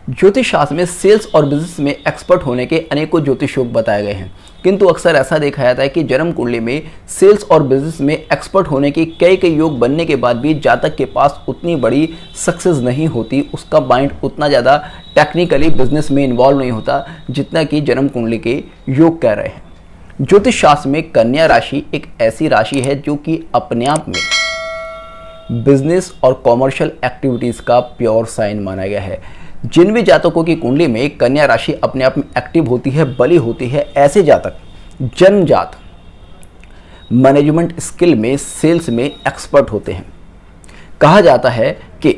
ज्योतिष शास्त्र में सेल्स और बिजनेस में एक्सपर्ट होने के अनेकों ज्योतिष योग बताए गए हैं, किंतु अक्सर ऐसा देखा जाता है कि जन्म कुंडली में सेल्स और बिजनेस में एक्सपर्ट होने के कई योग बनने के बाद भी जातक के पास उतनी बड़ी सक्सेस नहीं होती, उसका माइंड उतना ज़्यादा टेक्निकली बिजनेस में इन्वॉल्व नहीं होता जितना कि जन्म कुंडली के योग कह रहे हैं। ज्योतिष शास्त्र में कन्या राशि एक ऐसी राशि है जो कि अपने आप में बिजनेस और कॉमर्शियल एक्टिविटीज़ का प्योर साइन माना गया है। जिन भी जातकों की कुंडली में कन्या राशि अपने आप में एक्टिव होती है, बली होती है, ऐसे जातक जन्मजात मैनेजमेंट स्किल में, सेल्स में एक्सपर्ट होते हैं। कहा जाता है कि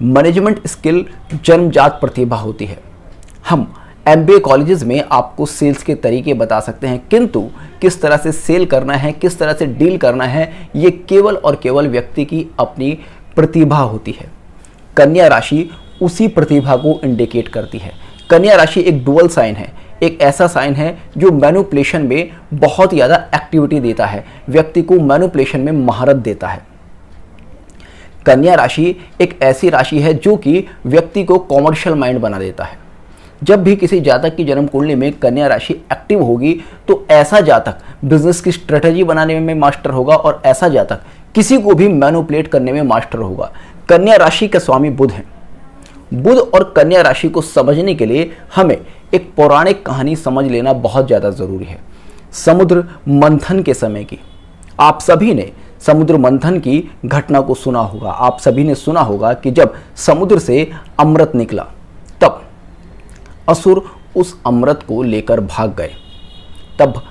मैनेजमेंट स्किल जन्मजात प्रतिभा होती है। हम MBA कॉलेजेस में आपको सेल्स के तरीके बता सकते हैं, किंतु किस तरह से सेल करना है, किस तरह से डील करना है, ये केवल और केवल व्यक्ति की अपनी प्रतिभा होती है। कन्या राशि उसी प्रतिभा को इंडिकेट करती है। कन्या राशि एक डुअल साइन है, एक ऐसा साइन है जो मैनिपुलेशन में बहुत ज़्यादा एक्टिविटी देता है, व्यक्ति को मैनिपुलेशन में महारत देता है। कन्या राशि एक ऐसी राशि है जो कि व्यक्ति को कॉमर्शियल माइंड बना देता है। जब भी किसी जातक की जन्म कुंडली में कन्या राशि एक्टिव होगी तो ऐसा जातक बिजनेस की स्ट्रेटजी बनाने में मास्टर होगा और ऐसा जातक किसी को भी मैनिपुलेट करने में मास्टर होगा। कन्या राशि के स्वामी बुध हैं। बुध और कन्या राशि को समझने के लिए हमें एक पौराणिक कहानी समझ लेना बहुत ज़्यादा ज़रूरी है। समुद्र मंथन के समय की, आप सभी ने समुद्र मंथन की घटना को सुना होगा। आप सभी ने सुना होगा कि जब समुद्र से अमृत निकला तब असुर उस अमृत को लेकर भाग गए। तब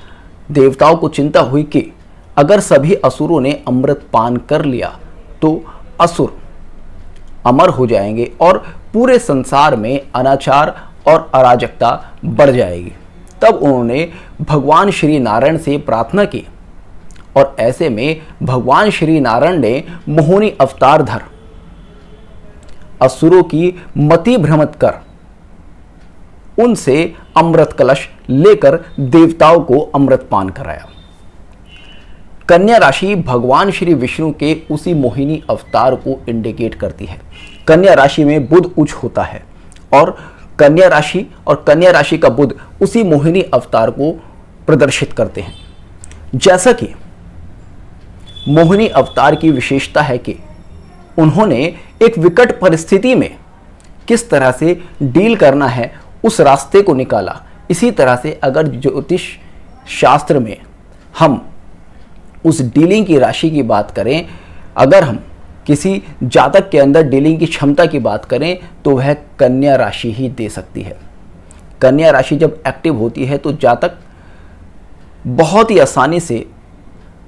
देवताओं को चिंता हुई कि अगर सभी असुरों ने अमृत पान कर लिया तो असुर अमर हो जाएंगे और पूरे संसार में अनाचार और अराजकता बढ़ जाएगी। तब उन्होंने भगवान श्री नारायण से प्रार्थना की और ऐसे में भगवान श्री नारायण ने मोहिनी अवतार धर असुरों की मति भ्रमित कर उनसे अमृत कलश लेकर देवताओं को अमृत पान कराया। कन्या राशि भगवान श्री विष्णु के उसी मोहिनी अवतार को इंडिकेट करती है। कन्या राशि में बुध उच्च होता है और कन्या राशि का बुध उसी मोहिनी अवतार को प्रदर्शित करते हैं। जैसा कि मोहिनी अवतार की विशेषता है कि उन्होंने एक विकट परिस्थिति में किस तरह से डील करना है उस रास्ते को निकाला। इसी तरह से अगर ज्योतिष शास्त्र में हम उस डीलिंग की राशि की बात करें, अगर हम किसी जातक के अंदर डीलिंग की क्षमता की बात करें तो वह कन्या राशि ही दे सकती है। कन्या राशि जब एक्टिव होती है तो जातक बहुत ही आसानी से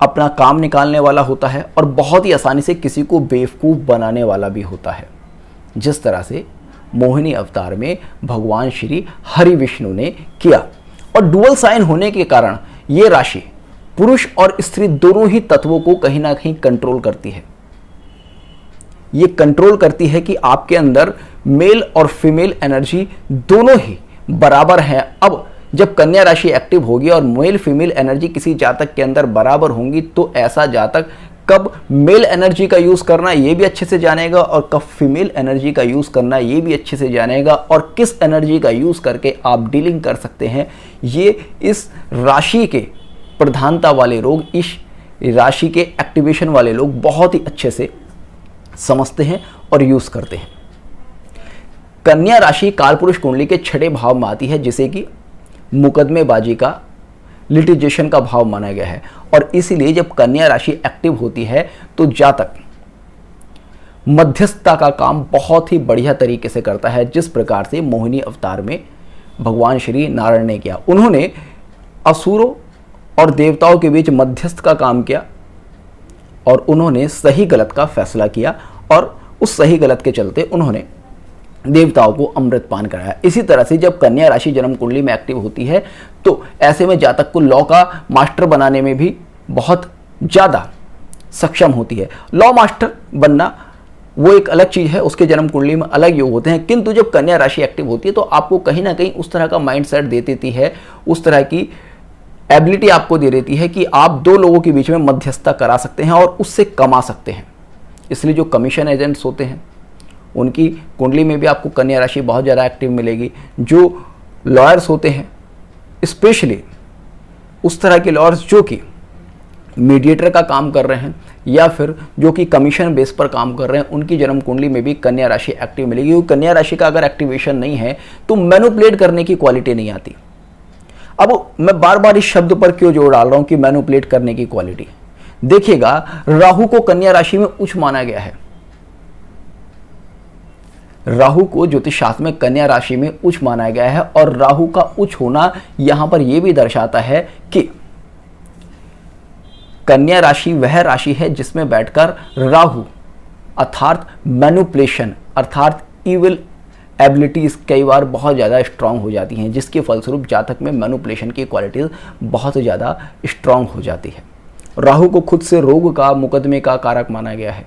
अपना काम निकालने वाला होता है और बहुत ही आसानी से किसी को बेवकूफ़ बनाने वाला भी होता है, जिस तरह से मोहिनी अवतार में भगवान श्री हरि विष्णु ने किया। और डुअल साइन होने के कारण ये राशि पुरुष और स्त्री दोनों ही तत्वों को कहीं ना कहीं कंट्रोल करती है। ये कंट्रोल करती है कि आपके अंदर मेल और फीमेल एनर्जी दोनों ही बराबर हैं। अब जब कन्या राशि एक्टिव होगी और मेल फीमेल एनर्जी किसी जातक के अंदर बराबर होंगी तो ऐसा जातक कब मेल एनर्जी का यूज़ करना ये भी अच्छे से जानेगा और कब फीमेल एनर्जी का यूज़ करना ये भी अच्छे से जानेगा, और किस एनर्जी का यूज़ करके आप डीलिंग कर सकते हैं ये इस राशि के प्रधानता वाले लोग, इस राशि के एक्टिवेशन वाले लोग बहुत ही अच्छे से समझते हैं और यूज़ करते हैं। कन्या राशि कालपुरुष कुंडली के 6ठे भाव में आती है, जिसे कि मुकदमेबाजी का, लिटिगेशन का भाव माना गया है। और इसीलिए जब कन्या राशि एक्टिव होती है तो जातक मध्यस्थता का काम बहुत ही बढ़िया तरीके से करता है, जिस प्रकार से मोहिनी अवतार में भगवान श्री नारायण ने किया। उन्होंने असुरों और देवताओं के बीच मध्यस्थ का काम किया और उन्होंने सही गलत का फैसला किया और उस सही गलत के चलते उन्होंने देवताओं को अमृत पान कराया। इसी तरह से जब कन्या राशि जन्म कुंडली में एक्टिव होती है तो ऐसे में जातक को लॉ का मास्टर बनाने में भी बहुत ज़्यादा सक्षम होती है। लॉ मास्टर बनना वो एक अलग चीज़ है, उसके जन्म कुंडली में अलग योग होते हैं, किंतु जब कन्या राशि एक्टिव होती है तो आपको कहीं ना कहीं उस तरह का माइंड सेट दे देती है, उस तरह की एबिलिटी आपको दे देती है कि आप दो लोगों के बीच में मध्यस्थता करा सकते हैं और उससे कमा सकते हैं। इसलिए जो कमीशन एजेंट्स होते हैं उनकी कुंडली में भी आपको कन्या राशि बहुत ज़्यादा एक्टिव मिलेगी। जो लॉयर्स होते हैं, स्पेशली उस तरह के लॉयर्स जो कि मीडिएटर का काम कर रहे हैं या फिर जो कि कमीशन बेस पर काम कर रहे हैं, उनकी जन्म कुंडली में भी कन्या राशि एक्टिव मिलेगी। क्योंकि कन्या राशि का अगर एक्टिवेशन नहीं है तो मैनिपुलेट करने की क्वालिटी नहीं आती। अब मैं बार बार इस शब्द पर क्यों जोर डाल रहा हूं कि मैनिपुलेट करने की क्वालिटी। देखिएगा, राहु को कन्या राशि में उच्च माना गया है। राहु को ज्योतिष शास्त्र में कन्या राशि में उच्च माना गया है और राहु का उच्च होना यहां पर यह भी दर्शाता है कि कन्या राशि वह राशि है जिसमें बैठकर राहु अर्थात मैनिपुलेशन अर्थात इविल एबिलिटीज कई बार बहुत ज़्यादा स्ट्रांग हो जाती हैं, जिसके फलस्वरूप जातक में मैनिपुलेशन की क्वालिटीज बहुत ज़्यादा स्ट्रांग हो जाती है। राहु को खुद से रोग का, मुकदमे का कारक माना गया है।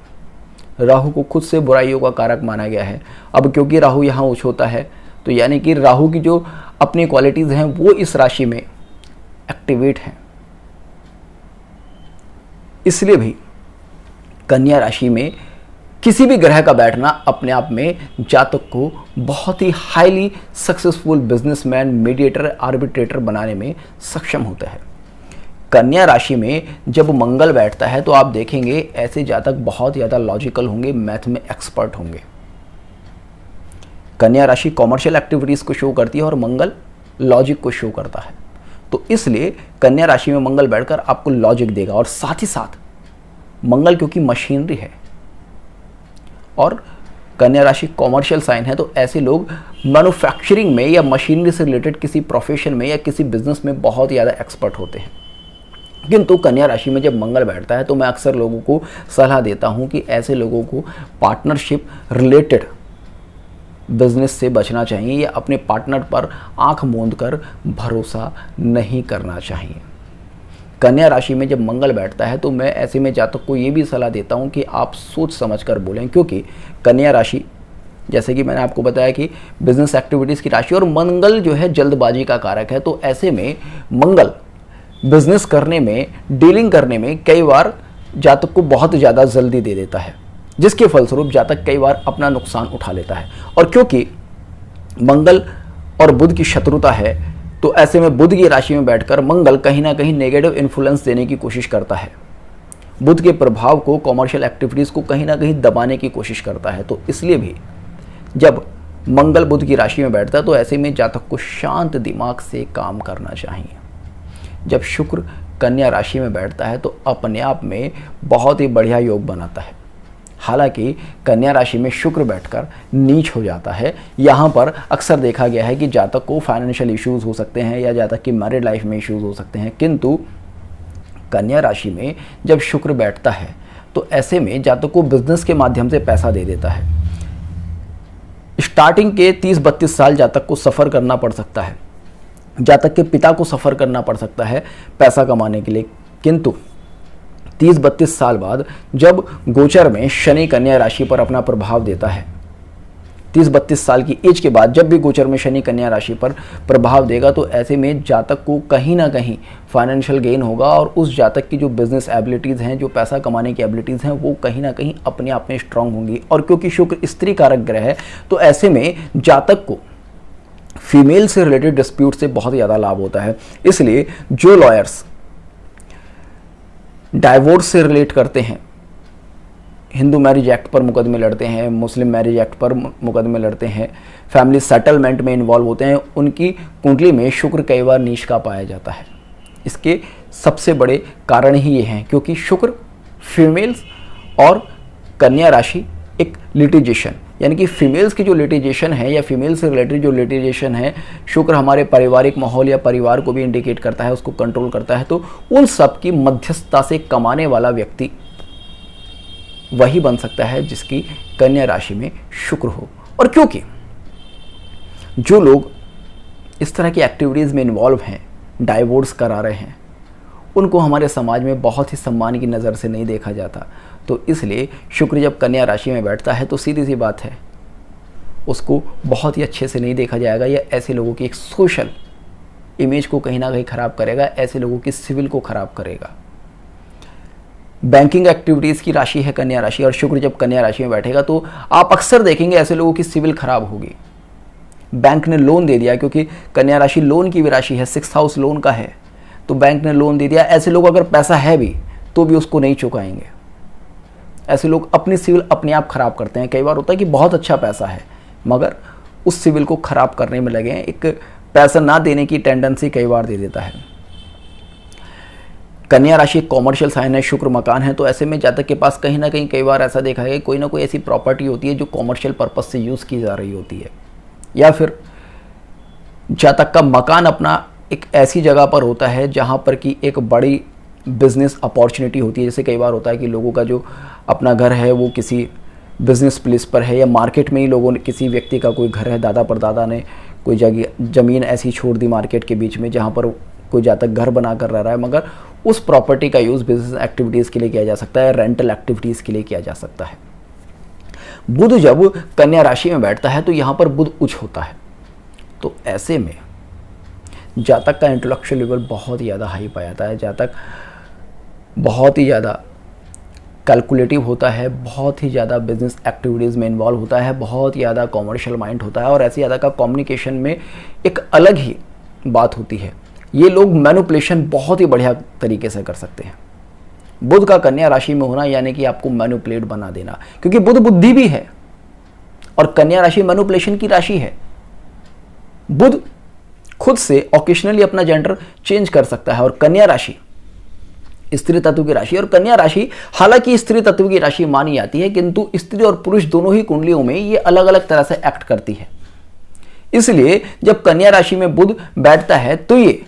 राहु को खुद से बुराइयों का कारक माना गया है। अब क्योंकि राहु यहाँ उच्च होता है तो यानी कि राहु की जो अपनी क्वालिटीज़ हैं वो इस राशि में एक्टिवेट हैं। इसलिए भी कन्या राशि में किसी भी ग्रह का बैठना अपने आप में जातक को बहुत ही highly successful businessman, mediator, arbitrator बनाने में सक्षम होता है। कन्या राशि में जब मंगल बैठता है तो आप देखेंगे ऐसे जातक बहुत ज़्यादा लॉजिकल होंगे, मैथ में एक्सपर्ट होंगे। कन्या राशि कॉमर्शियल एक्टिविटीज़ को शो करती है और मंगल लॉजिक को शो करता है। तो इसलिए कन्या राशि में मंगल बैठकर आपको लॉजिक देगा। और साथ ही साथ मंगल क्योंकि मशीनरी है और कन्या राशि कॉमर्शियल साइन है, तो ऐसे लोग मैन्युफैक्चरिंग में या मशीनरी से रिलेटेड किसी प्रोफेशन में या किसी बिजनेस में बहुत ज़्यादा एक्सपर्ट होते हैं। किंतु कन्या राशि में जब मंगल बैठता है तो मैं अक्सर लोगों को सलाह देता हूं कि ऐसे लोगों को पार्टनरशिप रिलेटेड बिजनेस से बचना चाहिए या अपने पार्टनर पर आंख मूंद कर भरोसा नहीं करना चाहिए। कन्या राशि में जब मंगल बैठता है तो मैं ऐसे में जातक को ये भी सलाह देता हूं कि आप सोच समझ कर बोलें, क्योंकि कन्या राशि जैसे कि मैंने आपको बताया कि बिजनेस एक्टिविटीज़ की राशि और मंगल जो है जल्दबाजी का कारक है। तो ऐसे में मंगल बिजनेस करने में, डीलिंग करने में कई बार जातक को बहुत ज़्यादा जल्दी दे देता है, जिसके फलस्वरूप जातक कई बार अपना नुकसान उठा लेता है। और क्योंकि मंगल और बुध की शत्रुता है तो ऐसे में बुध की राशि में बैठकर मंगल कहीं ना कहीं नेगेटिव इन्फ्लुएंस देने की कोशिश करता है। बुध के प्रभाव को, कॉमर्शियल एक्टिविटीज़ को कहीं ना कहीं दबाने की कोशिश करता है। तो इसलिए भी जब मंगल बुध की राशि में बैठता है तो ऐसे में जातक को शांत दिमाग से काम करना चाहिए। जब शुक्र कन्या राशि में बैठता है तो अपने आप में बहुत ही बढ़िया योग बनाता है। हालांकि कन्या राशि में शुक्र बैठकर नीच हो जाता है, यहाँ पर अक्सर देखा गया है कि जातक को फाइनेंशियल इश्यूज हो सकते हैं या जातक की मैरिड लाइफ में इश्यूज हो सकते हैं। किंतु कन्या राशि में जब शुक्र बैठता है तो ऐसे में जातक को बिजनेस के माध्यम से पैसा दे देता है। स्टार्टिंग के 30-32 साल जातक को सफ़र करना पड़ सकता है, जातक के पिता को सफ़र करना पड़ सकता है पैसा कमाने के लिए। किंतु 30-32 साल बाद जब गोचर में शनि कन्या राशि पर अपना प्रभाव देता है, 30-32 साल की एज के बाद जब भी गोचर में शनि कन्या राशि पर प्रभाव देगा तो ऐसे में जातक को कहीं ना कहीं फाइनेंशियल गेन होगा और उस जातक की जो बिजनेस एबिलिटीज़ हैं, जो पैसा कमाने की एबिलिटीज़ हैं, वो कहीं ना कहीं अपने आप में स्ट्रांग होंगी। और क्योंकि शुक्र स्त्री कारक ग्रह है तो ऐसे में जातक को फीमेल से रिलेटेड डिस्प्यूट से बहुत ज़्यादा लाभ होता है। इसलिए जो लॉयर्स डाइवोर्स से रिलेट करते हैं, हिंदू मैरिज एक्ट पर मुकदमे लड़ते हैं, मुस्लिम मैरिज एक्ट पर मुकदमे लड़ते हैं, फैमिली सेटलमेंट में इन्वॉल्व होते हैं, उनकी कुंडली में शुक्र कई बार नीच का पाया जाता है। इसके सबसे बड़े कारण ही ये हैं क्योंकि शुक्र फीमेल्स और कन्या राशि एक लिटिगेशन यानी कि फीमेल्स की जो लिटिगेशन है या फीमेल से रिलेटेड जो लिटिगेशन है, शुक्र हमारे पारिवारिक माहौल या परिवार को भी इंडिकेट करता है, उसको कंट्रोल करता है। तो उन सब की मध्यस्थता से कमाने वाला व्यक्ति वही बन सकता है जिसकी कन्या राशि में शुक्र हो। और क्योंकि जो लोग इस तरह की एक्टिविटीज़ में इन्वॉल्व हैं, डाइवोर्स करा रहे हैं, उनको हमारे समाज में बहुत ही सम्मान की नज़र से नहीं देखा जाता। तो इसलिए शुक्र जब कन्या राशि में बैठता है तो सीधी सी बात है, उसको बहुत ही अच्छे से नहीं देखा जाएगा या ऐसे लोगों की एक सोशल इमेज को कहीं ना कहीं ख़राब करेगा, ऐसे लोगों की सिविल को ख़राब करेगा। बैंकिंग एक्टिविटीज़ की राशि है कन्या राशि, और शुक्र जब कन्या राशि में बैठेगा तो आप अक्सर देखेंगे ऐसे लोगों की सिविल खराब होगी। बैंक ने लोन दे दिया, क्योंकि कन्या राशि लोन की भी राशि है, 6th हाउस लोन का है, तो बैंक ने लोन दे दिया। ऐसे लोग अगर पैसा है भी तो भी उसको नहीं चुकाएंगे। ऐसे लोग अपनी सिविल अपने आप खराब करते हैं। कई बार होता है कि बहुत अच्छा पैसा है मगर उस सिविल को खराब करने में लगे हैं। एक पैसा ना देने की टेंडेंसी कई बार दे देता है। कन्या राशि कॉमर्शियल साइन है, शुक्र मकान है, तो ऐसे में जातक के पास कहीं ना कहीं कई बार ऐसा देखा है कोई ना कोई ऐसी प्रॉपर्टी होती है जो कॉमर्शियल पर्पस से यूज़ की जा रही होती है, या फिर जातक का मकान अपना एक ऐसी जगह पर होता है जहाँ पर कि एक बड़ी बिजनेस अपॉर्चुनिटी होती है। जैसे कई बार होता है कि लोगों का जो अपना घर है वो किसी बिजनेस प्लेस पर है, या मार्केट में ही लोगों ने, किसी व्यक्ति का कोई घर है, दादा परदादा ने कोई जगह ज़मीन ऐसी छोड़ दी मार्केट के बीच में जहाँ पर कोई जातक घर बना कर रह रहा है, मगर उस प्रॉपर्टी का यूज़ बिजनेस एक्टिविटीज़ के लिए किया जा सकता है, रेंटल एक्टिविटीज़ के लिए किया जा सकता है। बुध जब कन्या राशि में बैठता है तो यहाँ पर बुध उच्च होता है, तो ऐसे में जातक का इंटेलेक्चुअल लेवल बहुत ही ज़्यादा हाई पाया जाता है। जातक बहुत ही ज़्यादा कैलकुलेटिव होता है, बहुत ही ज़्यादा बिजनेस एक्टिविटीज़ में इन्वॉल्व होता है, बहुत ही ज़्यादा कॉमर्शियल माइंड होता है, और ऐसी ज़्यादा का कम्युनिकेशन में एक अलग ही बात होती है। ये लोग मैनिपुलेशन बहुत ही बढ़िया तरीके से कर सकते हैं। बुध का कन्या राशि में होना यानी कि आपको मैनिपुलेट बना देना, क्योंकि बुध बुद्धि भी है और कन्या राशि मैनिपुलेशन की राशि है। बुध खुद से ऑकेशनली अपना जेंडर चेंज कर सकता है, और कन्या राशि स्त्री तत्व की राशि, और कन्या राशि हालांकि स्त्री तत्व की राशि मानी जाती है, किंतु स्त्री और पुरुष दोनों ही कुंडलियों में ये अलग अलग तरह से एक्ट करती है। इसलिए जब कन्या राशि में बुध बैठता है तो ये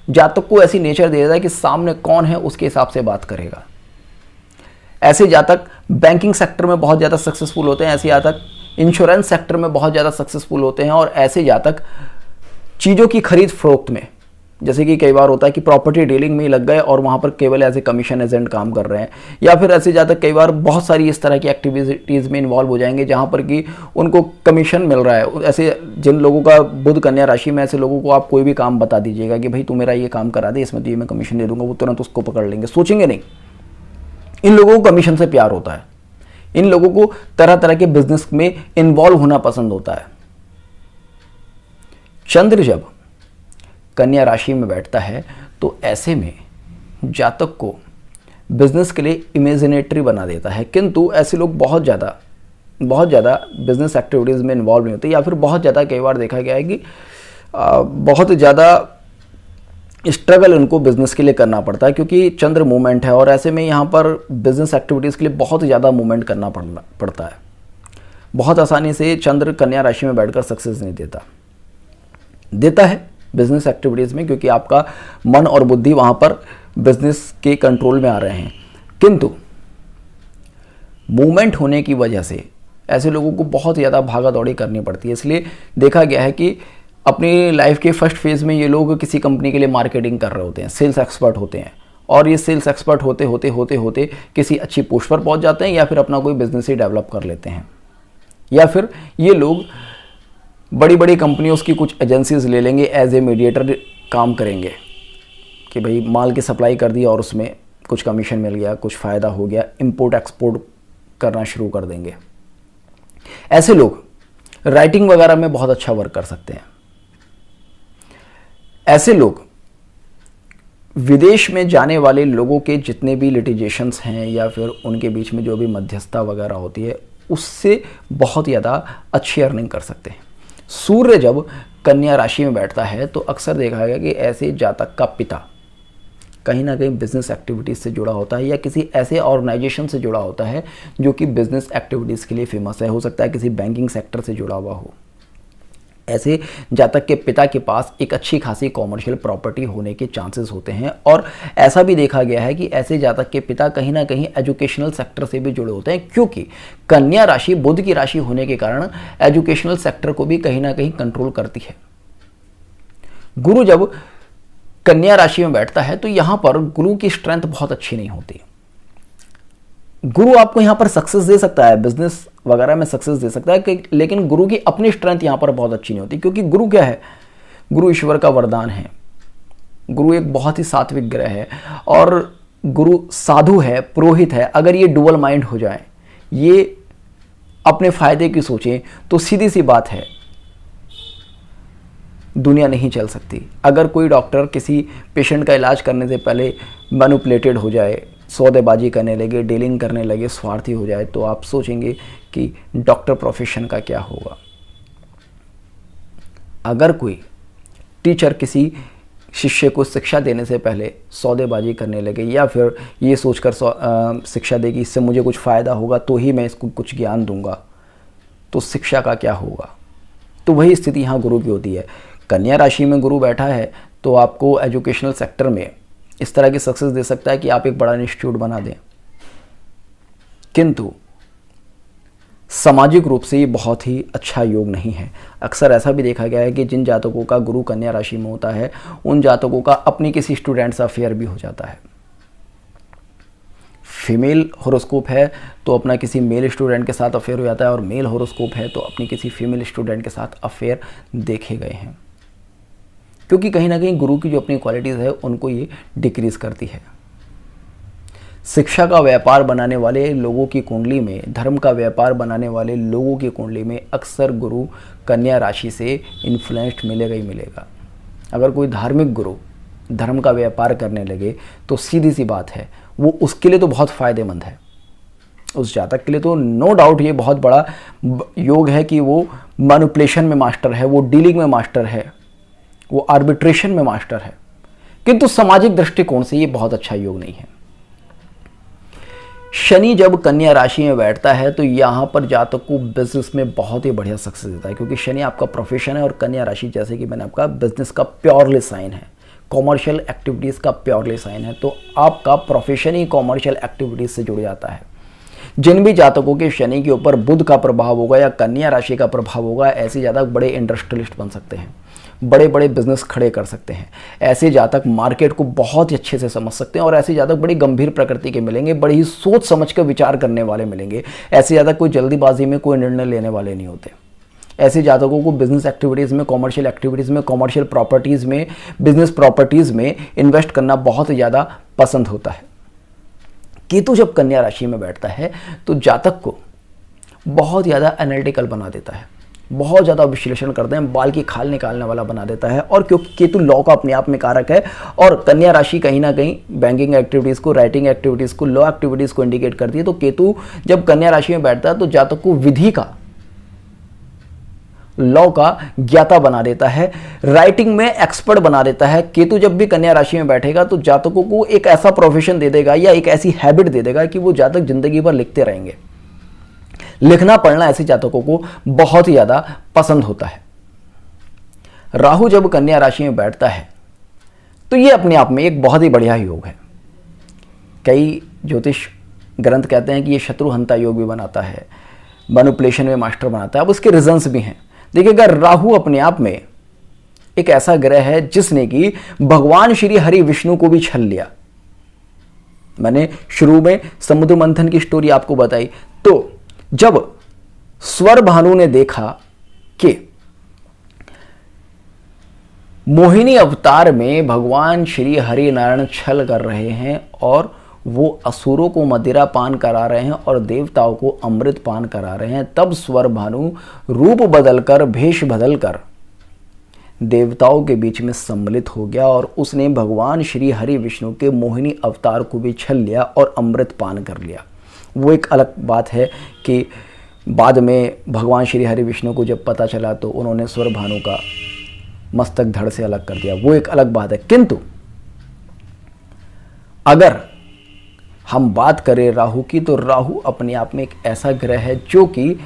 जातक को ऐसी नेचर दे देता है कि सामने कौन है उसके हिसाब से बात करेगा। ऐसे जातक बैंकिंग सेक्टर में बहुत ज़्यादा सक्सेसफुल होते हैं, ऐसे जातक इंश्योरेंस सेक्टर में बहुत ज़्यादा सक्सेसफुल होते हैं, और ऐसे जातक चीज़ों की खरीद फरोख्त में, जैसे कि कई बार होता है कि प्रॉपर्टी डीलिंग में ही लग गए और वहाँ पर केवल एज ए कमीशन एजेंट काम कर रहे हैं, या फिर ऐसे जातक कई बार बहुत सारी इस तरह की एक्टिविटीज़ में इन्वॉल्व हो जाएंगे जहाँ पर कि उनको कमीशन मिल रहा है। ऐसे जिन लोगों का बुध कन्या राशि में, ऐसे लोगों को आप कोई भी काम बता दीजिएगा कि भाई तू मेरा ये काम करा दे, इसमें तो ये मैं कमीशन दे दूंगा, वो तुरंत उसको पकड़ लेंगे, सोचेंगे नहीं। इन लोगों को कमीशन से प्यार होता है, इन लोगों को तरह तरह के बिजनेस में इन्वॉल्व होना पसंद होता है। चंद्र जब कन्या राशि में बैठता है तो ऐसे में जातक को बिजनेस के लिए इमेजिनेटरी बना देता है, किंतु ऐसे लोग बहुत ज़्यादा बिजनेस एक्टिविटीज़ में इन्वॉल्व नहीं होते, या फिर बहुत ज़्यादा कई बार देखा गया है कि बहुत ज़्यादा स्ट्रगल उनको बिजनेस के लिए करना पड़ता है, क्योंकि चंद्र मूवमेंट है, और ऐसे में यहाँ पर बिजनेस एक्टिविटीज़ के लिए बहुत ज़्यादा मूवमेंट करना पड़ता है। बहुत आसानी से चंद्र कन्या राशि में बैठकर सक्सेस नहीं देता है बिजनेस एक्टिविटीज़ में, क्योंकि आपका मन और बुद्धि वहाँ पर बिजनेस के कंट्रोल में आ रहे हैं। किंतु मूवमेंट होने की वजह से ऐसे लोगों को बहुत ज़्यादा भागा दौड़ी करनी पड़ती है। इसलिए देखा गया है कि अपनी लाइफ के फर्स्ट फेज़ में ये लोग किसी कंपनी के लिए मार्केटिंग कर रहे होते हैं, सेल्स एक्सपर्ट होते हैं, और ये सेल्स एक्सपर्ट होते किसी अच्छी पोस्ट पर पहुँच जाते हैं, या फिर अपना कोई बिजनेस ही डेवलप कर लेते हैं, या फिर ये लोग बड़ी बड़ी कंपनियों की कुछ एजेंसीज ले लेंगे, एज ए मीडिएटर काम करेंगे कि भाई माल की सप्लाई कर दी और उसमें कुछ कमीशन मिल गया, कुछ फ़ायदा हो गया, इंपोर्ट एक्सपोर्ट करना शुरू कर देंगे। ऐसे लोग राइटिंग वगैरह में बहुत अच्छा वर्क कर सकते हैं। ऐसे लोग विदेश में जाने वाले लोगों के जितने भी लिटिगेशंस हैं, या फिर उनके बीच में जो भी मध्यस्थता वगैरह होती है, उससे बहुत ज़्यादा अच्छी अर्निंग कर सकते हैं। सूर्य जब कन्या राशि में बैठता है तो अक्सर देखा गया कि ऐसे जातक का पिता कहीं ना कहीं बिजनेस एक्टिविटीज़ से जुड़ा होता है, या किसी ऐसे ऑर्गेनाइजेशन से जुड़ा होता है जो कि बिजनेस एक्टिविटीज़ के लिए फेमस है। हो सकता है किसी बैंकिंग सेक्टर से जुड़ा हुआ हो। ऐसे जातक के पिता के पास एक अच्छी खासी कॉमर्शियल प्रॉपर्टी होने के चांसेस होते हैं, और ऐसा भी देखा गया है कि ऐसे जातक के पिता कहीं ना कहीं एजुकेशनल सेक्टर से भी जुड़े होते हैं, क्योंकि कन्या राशि बुध की राशि होने के कारण एजुकेशनल सेक्टर को भी कहीं ना कहीं कंट्रोल करती है। गुरु जब कन्या राशि में बैठता है तो यहां पर गुरु की स्ट्रेंथ बहुत अच्छी नहीं होती। गुरु आपको यहां पर सक्सेस दे सकता है, बिजनेस वगैरह में सक्सेस दे सकता है, लेकिन गुरु की अपनी स्ट्रेंथ यहां पर बहुत अच्छी नहीं होती, क्योंकि गुरु क्या है, गुरु ईश्वर का वरदान है। गुरु एक बहुत ही सात्विक ग्रह है, और गुरु साधु है, पुरोहित है, अगर ये डुअल माइंड हो जाए, ये अपने फायदे की सोचें, तो सीधी सी बात है दुनिया नहीं चल सकती। अगर कोई डॉक्टर किसी पेशेंट का इलाज करने से पहले मैनिपुलेटेड हो जाए, सौदेबाजी करने लगे, डीलिंग करने लगे, स्वार्थी हो जाए, तो आप सोचेंगे कि डॉक्टर प्रोफेशन का क्या होगा। अगर कोई टीचर किसी शिष्य को शिक्षा देने से पहले सौदेबाजी करने लगे या फिर ये सोचकर शिक्षा दे कि इससे मुझे कुछ फ़ायदा होगा तो ही मैं इसको कुछ ज्ञान दूंगा, तो शिक्षा का क्या होगा। तो वही स्थिति यहाँ गुरु की होती है। कन्या राशि में गुरु बैठा है तो आपको एजुकेशनल सेक्टर में इस तरह की सक्सेस दे सकता है कि आप एक बड़ा इंस्टीट्यूट बना दें, किंतु सामाजिक रूप से ये बहुत ही अच्छा योग नहीं है। अक्सर ऐसा भी देखा गया है कि जिन जातकों का गुरु कन्या राशि में होता है उन जातकों का अपनी किसी स्टूडेंट से अफेयर भी हो जाता है। फीमेल होरोस्कोप है तो अपना किसी मेल स्टूडेंट के साथ अफेयर हो जाता है, और मेल होरोस्कोप है तो अपनी किसी फीमेल स्टूडेंट के साथ अफेयर देखे गए हैं, क्योंकि कहीं ना कहीं गुरु की जो अपनी क्वालिटीज़ है उनको ये डिक्रीज करती है। शिक्षा का व्यापार बनाने वाले लोगों की कुंडली में, धर्म का व्यापार बनाने वाले लोगों की कुंडली में अक्सर गुरु कन्या राशि से इन्फ्लुएंस्ड मिलेगा ही मिलेगा। अगर कोई धार्मिक गुरु धर्म का व्यापार करने लगे तो सीधी सी बात है वो उसके लिए तो बहुत फ़ायदेमंद है। उस जातक के लिए तो नो डाउट ये बहुत बड़ा योग है कि वो मैनिपुलेशन में मास्टर है, वो डीलिंग में मास्टर है, वो आर्बिट्रेशन में मास्टर है, किंतु सामाजिक दृष्टिकोण से ये बहुत अच्छा योग नहीं है। शनि जब कन्या राशि में बैठता है तो यहाँ पर जातक को बिजनेस में बहुत ही बढ़िया सक्सेस देता है, क्योंकि शनि आपका प्रोफेशन है और कन्या राशि जैसे कि मैंने आपका बिजनेस का प्योरली साइन है, कॉमर्शियल एक्टिविटीज़ का प्योरली साइन है, तो आपका प्रोफेशन ही कॉमर्शियल एक्टिविटीज़ से जुड़ जाता है। जिन भी जातकों के शनि के ऊपर बुध का प्रभाव होगा या कन्या राशि का प्रभाव होगा, ऐसे जातक बड़े इंडस्ट्रियलिस्ट बन सकते हैं, बड़े बड़े बिजनेस खड़े कर सकते हैं। ऐसे जातक मार्केट को बहुत ही अच्छे से समझ सकते हैं और ऐसे जातक बड़ी गंभीर प्रकृति के मिलेंगे, बड़ी ही सोच समझ कर विचार करने वाले मिलेंगे। ऐसे जातक कोई जल्दीबाजी में कोई निर्णय लेने वाले नहीं होते। ऐसे जातकों को बिजनेस एक्टिविटीज़ में, कॉमर्शियल एक्टिविटीज़ में, कॉमर्शियल प्रॉपर्टीज़ में, बिजनेस प्रॉपर्टीज़ में इन्वेस्ट करना बहुत ज़्यादा पसंद होता है। केतु जब कन्या राशि में बैठता है तो जातक को बहुत ज़्यादा एनालिटिकल बना देता है, बहुत ज़्यादा विश्लेषण करते हैं, बाल की खाल निकालने वाला बना देता है। और क्योंकि केतु लॉ का अपने आप में कारक है और कन्या राशि कहीं ना कहीं बैंकिंग एक्टिविटीज़ को, राइटिंग एक्टिविटीज़ को, लॉ एक्टिविटीज़ को इंडिकेट करती है, तो केतु जब कन्या राशि में बैठता है तो जातक को विधि का, लॉ का ज्ञाता बना देता है, राइटिंग में एक्सपर्ट बना देता है। केतु जब भी कन्या राशि में बैठेगा तो जातकों को एक ऐसा प्रोफेशन दे देगा या एक ऐसी हैबिट दे देगा कि वो जातक जिंदगी भर लिखते रहेंगे। लिखना पढ़ना ऐसे जातकों को बहुत ही ज्यादा पसंद होता है। राहु जब कन्या राशि में बैठता है तो ये अपने आप में एक बहुत ही बढ़िया योग है। कई ज्योतिष ग्रंथ कहते हैं कि ये शत्रुहंता योग भी बनाता है, मैनिपुलेशन में मास्टर बनाता है। अब उसके रीजंस भी हैं। देखिए, अगर राहु अपने आप में एक ऐसा ग्रह है जिसने कि भगवान श्री हरि विष्णु को भी छल लिया। मैंने शुरू में समुद्र मंथन की स्टोरी आपको बताई, तो जब स्वर भानु ने देखा कि मोहिनी अवतार में भगवान श्री हरि नारायण छल कर रहे हैं और वो असुरों को मदिरा पान करा रहे हैं और देवताओं को अमृत पान करा रहे हैं, तब स्वर भानु रूप बदलकर, भेष बदलकर देवताओं के बीच में सम्मिलित हो गया और उसने भगवान श्री हरि विष्णु के मोहिनी अवतार को भी छल लिया और अमृत पान कर लिया। वो एक अलग बात है कि बाद में भगवान श्री हरि विष्णु को जब पता चला तो उन्होंने स्वर भानु का मस्तक धड़ से अलग कर दिया, वो एक अलग बात है। किंतु अगर हम बात करें राहु की, तो राहु अपने आप में एक ऐसा ग्रह है जो कि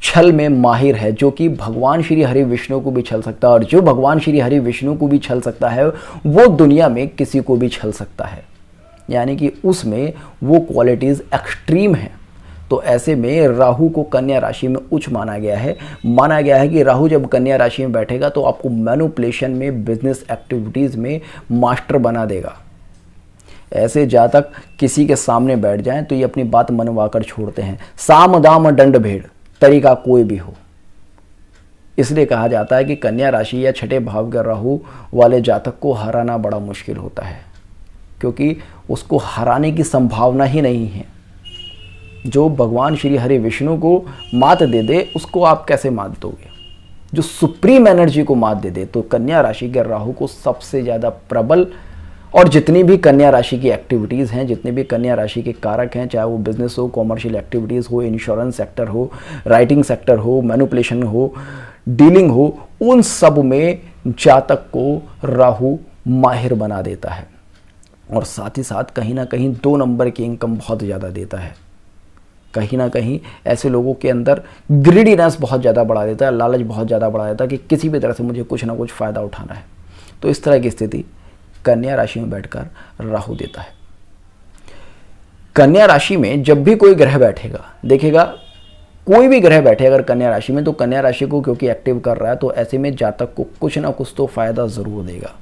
छल में माहिर है, जो कि भगवान श्री हरि विष्णु को भी छल सकता है, और जो भगवान श्री हरि विष्णु को भी छल सकता है वो दुनिया में किसी को भी छल सकता है। यानी कि उसमें वो क्वालिटीज़ एक्सट्रीम हैं। तो ऐसे में राहु को कन्या राशि में उच्च माना गया है। माना गया है कि राहु जब कन्या राशि में बैठेगा तो आपको मैनिपुलेशन में, बिजनेस एक्टिविटीज़ में मास्टर बना देगा। ऐसे जातक किसी के सामने बैठ जाएं तो ये अपनी बात मनवा कर छोड़ते हैं। साम दाम दंड भेड़, तरीका कोई भी हो। इसलिए कहा जाता है कि कन्या राशि या छठे भाव के राहु वाले जातक को हराना बड़ा मुश्किल होता है। क्योंकि उसको हराने की संभावना ही नहीं है। जो भगवान श्री हरि विष्णु को मात दे दे उसको आप कैसे मात दोगे? जो सुप्रीम एनर्जी को मात दे दे। तो कन्या राशि के राहु को सबसे ज़्यादा प्रबल, और जितनी भी कन्या राशि की एक्टिविटीज़ हैं, जितने भी कन्या राशि के कारक हैं, चाहे वो बिजनेस हो, कॉमर्शियल एक्टिविटीज़ हो, इंश्योरेंस सेक्टर हो, राइटिंग सेक्टर हो, मैनिपुलेशन हो, डीलिंग हो, उन सब में जातक को राहु माहिर बना देता है। और साथ ही साथ कहीं ना कहीं 2 नंबर की इनकम बहुत ज़्यादा देता है। कहीं ना कहीं ऐसे लोगों के अंदर ग्रीडीनेस बहुत ज़्यादा बढ़ा देता है, लालच बहुत ज़्यादा बढ़ा देता है कि किसी भी तरह से मुझे कुछ ना कुछ फ़ायदा उठाना है। तो इस तरह की स्थिति कन्या राशि में बैठकर राहु देता है। कन्या राशि में जब भी कोई ग्रह बैठेगा, देखिएगा कोई भी ग्रह बैठे अगर कन्या राशि में, तो कन्या राशि को क्योंकि एक्टिव कर रहा है, तो ऐसे में जातक को कुछ ना कुछ तो फायदा ज़रूर देगा।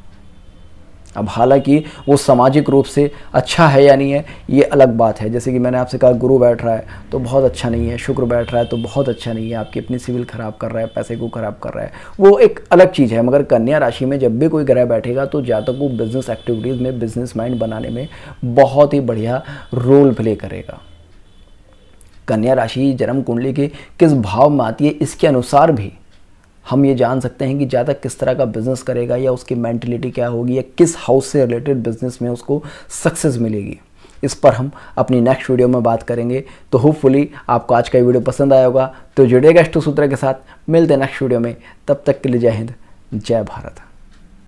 अब हालांकि वो सामाजिक रूप से अच्छा है या नहीं है ये अलग बात है। जैसे कि मैंने आपसे कहा गुरु बैठ रहा है तो बहुत अच्छा नहीं है, शुक्र बैठ रहा है तो बहुत अच्छा नहीं है, आपकी अपनी सिविल खराब कर रहा है, पैसे को खराब कर रहा है, वो एक अलग चीज़ है। मगर कन्या राशि में जब भी कोई ग्रह बैठेगा तो जातक को बिजनेस एक्टिविटीज़ में, बिजनेस माइंड बनाने में बहुत ही बढ़िया रोल प्ले करेगा। कन्या राशि जन्म कुंडली के किस भाव में आती है इसके अनुसार भी हम ये जान सकते हैं कि जातक किस तरह का बिजनेस करेगा, या उसकी मेंटलिटी क्या होगी, या किस हाउस से रिलेटेड बिजनेस में उसको सक्सेस मिलेगी। इस पर हम अपनी नेक्स्ट वीडियो में बात करेंगे। तो होपफुली आपको आज का वीडियो पसंद आया होगा। तो जुड़ेगा अष्ट सूत्र के साथ, मिलते हैं नेक्स्ट वीडियो में। तब तक के लिए जय हिंद, जय भारत।